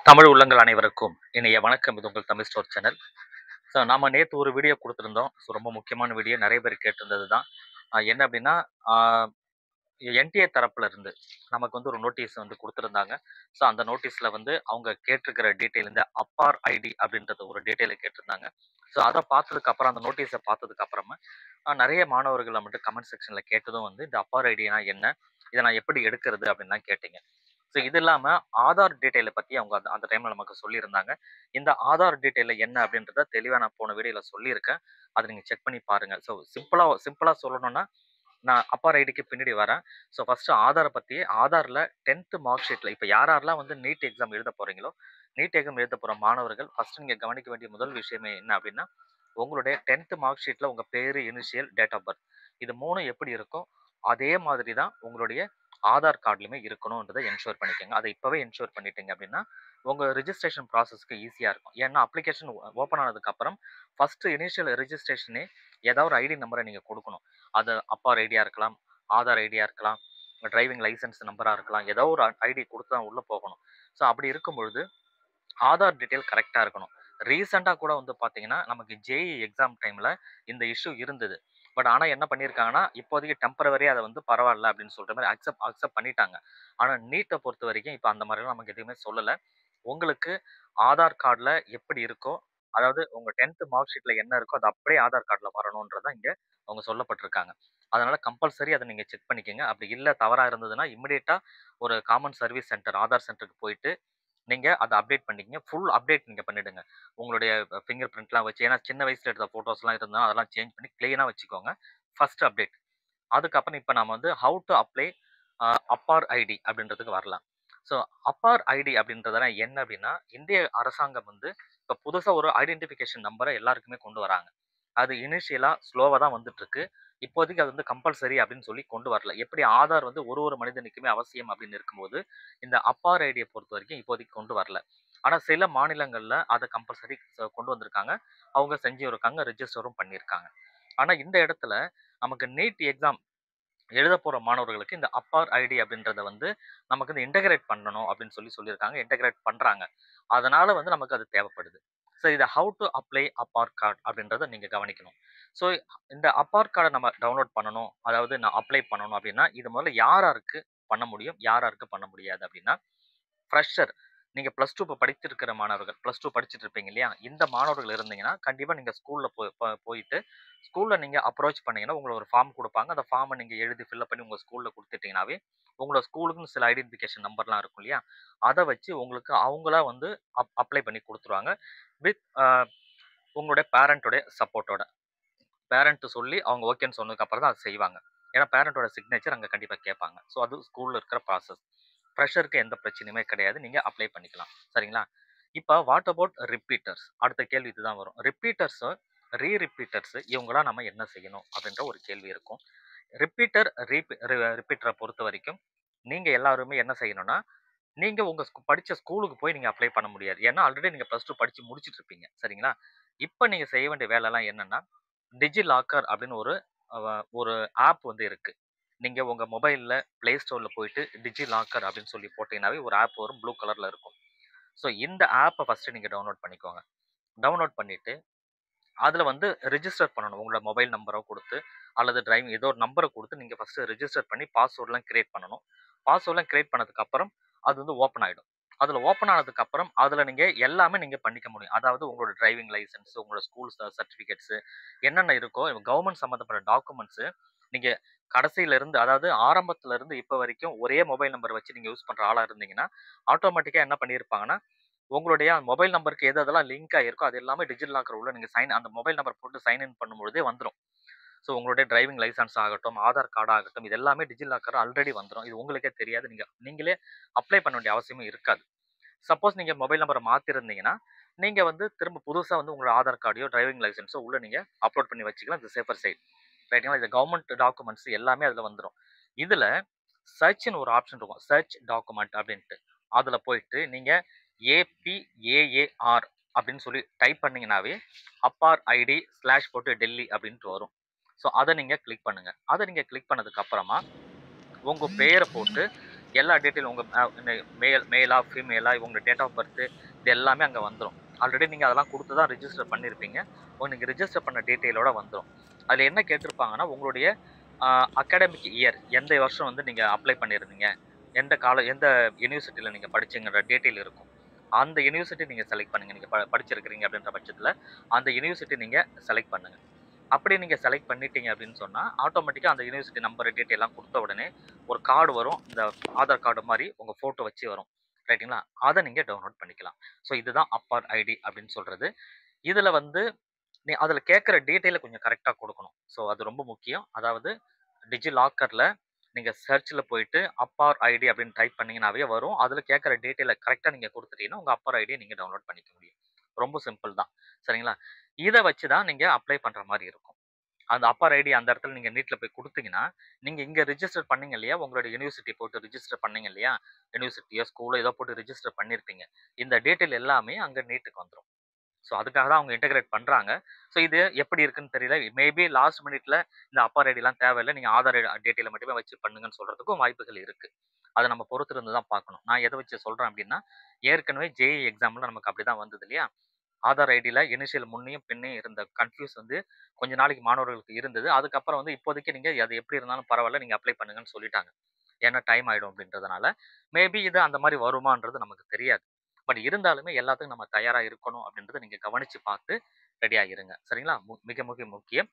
தமிழ் உள்ளங்கள் அனைவருக்கும் இனிய வணக்கம். இது உங்கள் தமிழ் ஸ்டோர் சேனல். ஸோ நாம நேற்று ஒரு வீடியோ கொடுத்துருந்தோம். ஸோ ரொம்ப முக்கியமான வீடியோ, நிறைய பேர் கேட்டிருந்தது தான். என்ன அப்படின்னா, என்டிஏ தரப்புல இருந்து நமக்கு வந்து ஒரு நோட்டீஸ் வந்து கொடுத்துருந்தாங்க. ஸோ அந்த நோட்டீஸ்ல வந்து அவங்க கேட்டிருக்கிற டீட்டெயில், இந்த அப்பார் ஐடி அப்படின்றது ஒரு டீட்டெயிலை கேட்டிருந்தாங்க. ஸோ அதை பார்த்ததுக்கு அப்புறம், அந்த நோட்டீஸை பார்த்ததுக்கு அப்புறமா நிறைய மாணவர்கள் நம்மகிட்ட கமெண்ட் செக்ஷன்ல கேட்டதும் வந்து, இந்த அப்பார் ஐடினா என்ன, இதை நான் எப்படி எடுக்கிறது அப்படின்லாம் கேட்டீங்க. ஸோ இது இல்லாம ஆதார் டீட்டெயிலை பத்தி அவங்க அந்த அந்த டைம்ல நமக்கு சொல்லியிருந்தாங்க. இந்த ஆதார் டீட்டெயில் என்ன அப்படின்றத தெளிவா நான் போன வீடியோல சொல்லியிருக்கேன். அதை நீங்க செக் பண்ணி பாருங்க. ஸோ சிம்பிளா சிம்பிளா சொல்லணும்னா, நான் அப்பார் ஐடிக்கு பின்னாடி வரேன். ஸோ ஃபர்ஸ்ட் ஆதார பத்தி, ஆதார்ல 10th மார்க் ஷீட்ல இப்ப யார் யாரெல்லாம் வந்து நீட் எக்ஸாம் எழுத போறீங்களோ, நீட் எக்ஸாம் எழுத போற மாணவர்கள் ஃபர்ஸ்ட் நீங்க கவனிக்க வேண்டிய முதல் விஷயமே என்ன அப்படின்னா, உங்களுடைய 10th மார்க் ஷீட்ல உங்க பேரு, இனிஷியல், டேட் ஆஃப் பர்த் இது 3 எப்படி இருக்கோ, அதே மாதிரி தான் உங்களுடைய ஆதார் கார்ட்லயுமே இருக்கணும்ன்றதை என்ஷூர் பண்ணிக்கோங்க. அதை இப்பவே என்ஷூர் பண்ணிட்டீங்க அப்படின்னா, உங்க ரிஜிஸ்ட்ரேஷன் ப்ராசஸ்க்கு ஈஸியா இருக்கும். ஏன்னா அப்ளிகேஷன் ஓப்பன் ஆனதுக்கு அப்புறம் ஃபர்ஸ்ட் இனிஷியல் ரெஜிஸ்ட்ரேஷனே ஏதாவது ஒரு ஐடி நம்பரை நீங்க கொடுக்கணும். அது அப்பார் ஐடியா இருக்கலாம், ஆதார் ஐடியா இருக்கலாம், டிரைவிங் லைசன்ஸ் நம்பரா இருக்கலாம். ஏதோ ஒரு ஐடி கொடுத்து தான் உள்ள போகணும். ஸோ அப்படி இருக்கும் பொழுது ஆதார் டீட்டெயில் கரெக்டா இருக்கணும். ரீசெண்டா கூட வந்து பார்த்தீங்கன்னா, நமக்கு ஜேஇ எக்ஸாம் டைம்ல இந்த இஷ்யூ இருந்தது. பட் ஆனா என்ன பண்ணியிருக்காங்கன்னா, இப்போதைக்கு டெம்பரவரியா அத வந்து பரவால்ல அப்படின்னு சொல்ற மாரி அக்செப்ட் அக்செப்ட் பண்ணிட்டாங்க. ஆனா நீட்ட பொறுத்தவரைக்கும் இப்ப அந்த மாரிலாம் நமக்கு எதுவுமே சொல்லல. உங்களுக்கு ஆதார் கார்ட்ல எப்படி இருக்கோ, அதாவது உங்க 10th மார்க் ஷீட்ல என்ன இருக்கோ, அது அப்படியே ஆதார் கார்ட்ல வரணும்ன்றது தான் இங்க அவங்க சொல்லப்பட்டிருக்காங்க. அதனால கம்பல்சரி அத நீங்க செக் பண்ணிக்கங்க. அப்படி இல்ல தவறா இருந்ததுன்னா, இமிடியேட்டா ஒரு காமன் சர்வீஸ் சென்டர், ஆதார் சென்டருக்கு போயிட்டு நீங்க அத அப்டேட் பண்ணிக்கங்க. ஃபுல் அப்டேட் நீங்க பண்ணிடுங்க. உங்களுடைய ஃபிங்கர் பிரிண்ட்லாம் வச்சு, ஏன்னா சின்ன வயசுல எடுத்த ஃபோட்டோஸ்லாம் இருந்தா அதெல்லாம் சேஞ்ச் பண்ணி கிளீனா வச்சுக்கோங்க. First update. அதுக்கப்புறம் இப்ப நாம வந்து have two apply Appar ID அப்படின்றதுக்கு வரலாம். ஸோ அப்பார் ஐடி அப்படின்றதெல்லாம் என்ன அப்படின்னா, இந்திய அரசாங்கம் வந்து இப்ப புதுசா ஒரு ஐடென்டிஃபிகேஷன் நம்பரை எல்லாருக்குமே கொண்டு வராங்க. அது இனிஷியலா ஸ்லோவா தான் வந்துட்டு இருக்கு. இப்போதைக்கு அது வந்து கம்பல்சரி அப்படின்னு சொல்லி கொண்டு வரல. எப்படி ஆதார் வந்து ஒரு ஒரு மனிதனுக்குமே அவசியம் அப்படின்னு இருக்கும்போது, இந்த அப்பார் ஐடியை பொறுத்தவரைக்கும் இப்போதைக்கு கொண்டு வரல. ஆனா சில மாநிலங்கள்ல அத கம்பல்சரி கொண்டு வந்திருக்காங்க. அவங்க செஞ்சும் இருக்காங்க, ரிஜிஸ்டரும் பண்ணியிருக்காங்க. ஆனா இந்த இடத்துல நமக்கு நீட் எக்ஸாம் எழுத போற மாணவர்களுக்கு இந்த அப்பார் ஐடி அப்படின்றத வந்து நமக்கு வந்து இன்டகிரேட் பண்ணணும் அப்படின்னு சொல்லியிருக்காங்க. இன்டகிரேட் பண்றாங்க. அதனால வந்து நமக்கு அது தேவைப்படுது. ஸோ இத have to apply Appar card அப்படின்றத நீங்க கவனிக்கணும். ஸோ இந்த அப்பார் கார்டை நம்ம டவுன்லோட் பண்ணணும். அதாவது நான் அப்ளை பண்ணணும் அப்படின்னா, இது முதல்ல யார் யாருக்கு பண்ண முடியும், யார் யாருக்கு பண்ண முடியாது அப்படின்னா, ஃப்ரெஷர். நீங்க +2 இப்ப படித்திருக்கிற மாணவர்கள், +2 படிச்சுட்டு இருப்பீங்க இல்லையா? இந்த மாணவர்கள் இருந்தீங்கன்னா, கண்டிப்பா நீங்க ஸ்கூல்ல போயிட்டு, ஸ்கூல்ல நீங்க அப்ரோச் பண்ணீங்கன்னா, உங்களுக்கு ஒரு ஃபார்ம் குடுப்பாங்க. அந்த ஃபார்ம நீங்க எழுதி ஃபில் பண்ணி உங்க ஸ்கூல்ல குடுத்துட்டீங்கன்னாவே, உங்களோட ஸ்கூலுக்குன்னு சில ஐடென்டிஃபிகேஷன் நம்பர்லாம் இருக்கும் இல்லையா? அத வச்சு உங்களுக்கு அவங்களா வந்து அப்ளை பண்ணி குடுத்துருவாங்க. வித் உங்களுடைய பேரண்ட்டோட சப்போர்ட்டோட. பேரண்ட் சொல்லி அவங்க ஓகேன்னு சொன்னதுக்கு அப்புறம் தான் அத செய்வாங்க. ஏன்னா பேரண்ட்டோட சிக்னேச்சர் அங்க கண்டிப்பா கேட்பாங்க. ஸோ அது ஸ்கூல்ல இருக்கிற ப்ராசஸ். ஃப்ரெஷருக்கு எந்த பிரச்சனையுமே கிடையாது. நீங்க அப்ளை பண்ணிக்கலாம். சரிங்களா? இப்ப வாட் அபௌட் ரிப்பீட்டர்ஸ்? அடுத்த கேள்வி இதுதான் வரும். ரிப்பீட்டர்ஸ், ரிப்பீட்டர்ஸ் இவங்கலாம் நம்ம என்ன செய்யணும்? அப்படின்ற ஒரு கேள்வி இருக்கும். ரிப்பீட்டர் ரிப்பீட்டர பொறுத்தவரைக்கும், நீங்க எல்லாருமே என்ன செய்யணும்னா, நீங்க உங்க படிச்ச ஸ்கூலுக்கு போய் நீங்க அப்ளை பண்ண முடியாது. ஏன்னா ஆல்ரெடி நீங்க +2 படிச்சு முடிச்சுட்டு இருப்பீங்க. சரிங்களா? இப்ப நீங்க செய்ய வேண்டிய வேலைலாம் என்னன்னா, டிஜி லாக்கர் அப்படின்னு ஒரு ஆப் வந்து இருக்கு. நீங்க உங்க மொபைல்ல Play Storeல போயிட்டு டிஜி லாக்கர் அப்படின்னு சொல்லி போட்டீங்கன்னாவே ஒரு ஆப் வரும். ப்ளூ கலர்ல இருக்கும். ஸோ இந்த ஆப்ப ஃபர்ஸ்ட் நீங்க டவுன்லோட் பண்ணிக்கோங்க. டவுன்லோட் பண்ணிட்டு, அதுல வந்து ரிஜிஸ்டர் பண்ணணும். உங்களோட மொபைல் நம்பர குடுத்து, அல்லது டிரைவிங் ஏதோ ஒரு நம்பர குடுத்து நீங்க ஃபர்ஸ்ட் ரிஜிஸ்டர் பண்ணி பாஸ்வேர்ட்லாம் கிரியேட் பண்ணணும். பாஸ்வேர்ட்லாம் கிரியேட் பண்ணதுக்கு அப்புறம், அது வந்து ஓப்பன் ஆயிடும். அதுல ஓப்பன் ஆனதுக்கு அப்புறம், அதுல நீங்க எல்லாமே நீங்க பண்ணிக்க முடியும். அதாவது உங்களோட டிரைவிங் லைசென்ஸ், உங்களோட ஸ்கூல் சர்டிபிகேட்ஸ் என்னென்ன இருக்கோ, கவர்ன்மென்ட் சம்மந்தப்பட்ட டாக்குமெண்ட்ஸ் நீங்க கடைசியில இருந்து, அதாவது ஆரம்பத்துல இருந்து இப்ப வரைக்கும் ஒரே மொபைல் நம்பர் வச்சு நீங்க யூஸ் பண்ற ஆளா இருந்தீங்கன்னா, ஆட்டோமேட்டிக்கா என்ன பண்ணியிருப்பாங்கன்னா, உங்களுடைய மொபைல் நம்பருக்கு எது எதெல்லாம் லிங்க் ஆகியிருக்கோ அது எல்லாமே டிஜிட்டல் லாக்கர் உள்ள நீங்க அந்த மொபைல் நம்பர் போட்டு சைன் இன் பண்ணும்பொழுதே வந்துரும். ஸோ உங்களுடைய டிரைவிங் லைசென்ஸ் ஆகட்டும், ஆதார் கார்டு ஆகட்டும், இது எல்லாமே டிஜிட்டல் லாக்கர் ஆல்ரெடி வந்துரும். இது உங்களுக்கே தெரியாது. நீங்களே அப்ளை பண்ண வேண்டிய அவசியமும் இருக்காது. சப்போஸ் நீங்க மொபைல் நம்பர மாத்திருந்தீங்கன்னா, நீங்க வந்து திரும்ப புதுசா வந்து உங்களோட ஆதார் கார்டையோ, டிரைவிங் லைசென்ஸோ உள்ள நீங்க அப்லோட் பண்ணி வச்சுக்கலாம். இது சேஃபர் சைட். ரைட்டுங்களா? இது கவர்ன்மென்ட் டாக்குமெண்ட்ஸ் எல்லாமே அதுல வந்துரும். இதுல சர்ச்ன்னு ஒரு ஆப்ஷன் இருக்கும். சர்ச் டாக்குமெண்ட் அப்படின்ட்டு. அதுல போயிட்டு நீங்க APAAR அப்படின்னு சொல்லி டைப் பண்ணீங்கன்னாவே, அப்பார் ஐடி ஸ்லாஷ் போட்டு டெல்லி அப்படின்ட்டு வரும். ஸோ அத நீங்க கிளிக் பண்ணுங்க. அத நீங்க கிளிக் பண்ணதுக்கு அப்புறமா, உங்க பெயர போட்டு எல்லா டீட்டெயில் உங்க மேலா, ஃபீமேலா, உங்க டேட் ஆஃப் பர்த் இது எல்லாமே அங்க வந்துரும். ஆல்ரெடி நீங்க அதெல்லாம் குடுத்து தான் ரிஜிஸ்டர் பண்ணியிருப்பீங்க. நீங்க ரிஜிஸ்டர் பண்ண டீட்டெயிலோட வந்துரும். அதுல என்ன கேட்டிருப்பாங்கன்னா, உங்களுடைய அ அகாடமிக் இயர் எந்த வருஷம் வந்து நீங்க அப்ளை பண்ணியிருந்தீங்க? எந்த யுனிவர்சிட்டில நீங்க படிச்சீங்கன்ற டீட்டெயில் இருக்கும். அந்த யுனிவர்சிட்டி நீங்க செலக்ட் பண்ணுங்க. நீங்க படிச்சிருக்கிறீங்க அப்படின்ற பட்சத்துல, அந்த யுனிவர்சிட்டி நீங்க செலக்ட் பண்ணுங்க. அப்படி நீங்க செலக்ட் பண்ணிட்டீங்க அப்படின்னு சொன்னா, ஆட்டோமேட்டிக்கா அந்த யுனிவர்சிட்டி நம்பர், டீட்டெயில்லாம் குடுத்த உடனே, ஒரு கார்டு வரும். இந்த ஆதார் கார்டு மாரி உங்க ஃபோட்டோ வச்சு வரும். ரைட்டுங்களா? அத நீங்க டவுன்லோட் பண்ணிக்கலாம். ஸோ இதுதான் அப்பார் ஐடி அப்படின்னு சொல்றது. இதுல வந்து அதுல கேட்கிற டீட்டெயில கொஞ்சம் கரெக்ட்டா குடுக்கணும். ஸோ அது ரொம்ப முக்கியம். அதாவது டிஜிலாக்கர்ல நீங்க சர்ச்ல போயிட்டு அப்பார் ஐடி அப்படின்னு டைப் பண்ணீங்கன்னாவே வரும். அதுல கேட்கிற டீட்டெயில கரெக்ட்டா நீங்க குடுத்துட்டீங்கன்னா, உங்க அப்பார் ஐடிய நீங்க டவுன்லோட் பண்ணிக்க முடியும். ரொம்ப சிம்பிள் தான். சரிங்களா? இத வச்சு தான் நீங்க அப்ளை பண்ற மாரி இருக்கும். அந்த அப்பார் ஐடி அந்த இடத்துல நீங்க நீட்ல போய் குடுத்தீங்கன்னா, நீங்க இங்க ரிஜிஸ்டர் பண்ணீங்க இல்லையா? உங்களோட யுனிவர்சிட்டி போட்டு ரிஜிஸ்டர் பண்ணீங்க இல்லையா? யுனிவர்சிட்டியோ, ஸ்கூலோ ஏதோ போட்டு ரிஜிஸ்டர் பண்ணியிருப்பீங்க. இந்த டீட்டெயில் எல்லாமே அங்க நீட்டுக்கு வந்துரும். ஸோ அதுக்காக தான் அவங்க இன்டகிரேட் பண்றாங்க. ஸோ இது எப்படி இருக்குன்னு தெரியல. மேபி லாஸ்ட் மினிட்ல இந்த அப்பார் ஐடிலாம் தேவையில்ல. நீங்க ஆதார் டீட்டெயில மட்டுமே வச்சு பண்ணுங்கன்னு சொல்றதுக்கும் வாய்ப்புகள் இருக்கு. அத நம்ம பொறுத்திருந்து தான் பார்க்கணும். நான் எத வச்சு சொல்றேன் அப்டின்னா, ஏற்கனவே ஜேஇ எக்ஸாம்ல நமக்கு அப்படிதான் வந்தது இல்லையா? ஆதார் ஐடில இனிஷியல் முன்னையும் பின்னையும் இருந்த கன்ஃப்யூஸ் வந்து கொஞ்ச நாளைக்கு மாணவர்களுக்கு இருந்தது. அதுக்கப்புறம் வந்து இப்போதைக்கு நீங்க அது எப்படி இருந்தாலும் பரவால்ல. நீங்க அப்ளை பண்ணுங்கன்னு சொல்லிட்டாங்க. ஏன்னா டைம் ஆயிடும் அப்படின்றதுனால. மேபி இது அந்த மாரி வருமான்றது நமக்கு தெரியாது. பட் இருந்தாலுமே எல்லாத்துக்கும் நம்ம தயாரா இருக்கணும் அப்படின்றத நீங்க கவனிச்சு பார்த்து ரெடியா இருங்க. சரிங்களா? மிக மிக முக்கியம்.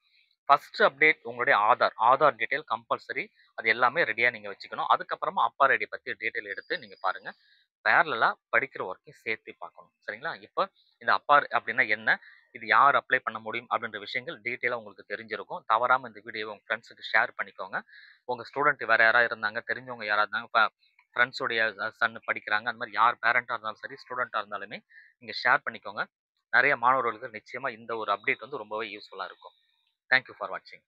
ஃபர்ஸ்ட் அப்டேட் உங்களுடைய ஆதார். Aadhaar detail compulsory. அது எல்லாமே ரெடியா நீங்க வச்சுக்கணும். அதுக்கப்புறமா அப்பார் ஐடி பத்தி டீட்டெயில் எடுத்து நீங்க பாருங்க. பேரலலா படிக்கிற ஒர்க்கையும் சேர்த்து பார்க்கணும். சரிங்களா? இப்ப இந்த அப்பார் அப்படின்னா என்ன? இது யார் அப்ளை பண்ண முடியும்? அப்படின்ற விஷயங்கள் டீட்டெயிலா உங்களுக்கு தெரிஞ்சிருக்கும். தவறாம இந்த வீடியோவ உங்க ஃப்ரெண்ட்ஸுக்கு ஷேர் பண்ணிக்கோங்க. உங்க ஸ்டூடண்ட் வேற யாராவது இருந்தாங்க, தெரிஞ்சவங்க யாராவது இருந்தாங்க, இப்ப ஃப்ரெண்ட்ஸுடைய சன் படிக்கிறாங்க. அந்த மாரி யார் பேரண்ட்டா இருந்தாலும் சரி, ஸ்டூடண்ட்டா இருந்தாலுமே நீங்க ஷேர் பண்ணிக்கோங்க. நெறைய மாணவர்களுக்கு நிச்சயமா இந்த ஒரு அப்டேட் வந்து ரொம்பவே யூஸ்ஃபுல்லா இருக்கும். தேங்க் யூ ஃபார் வாட்சிங்.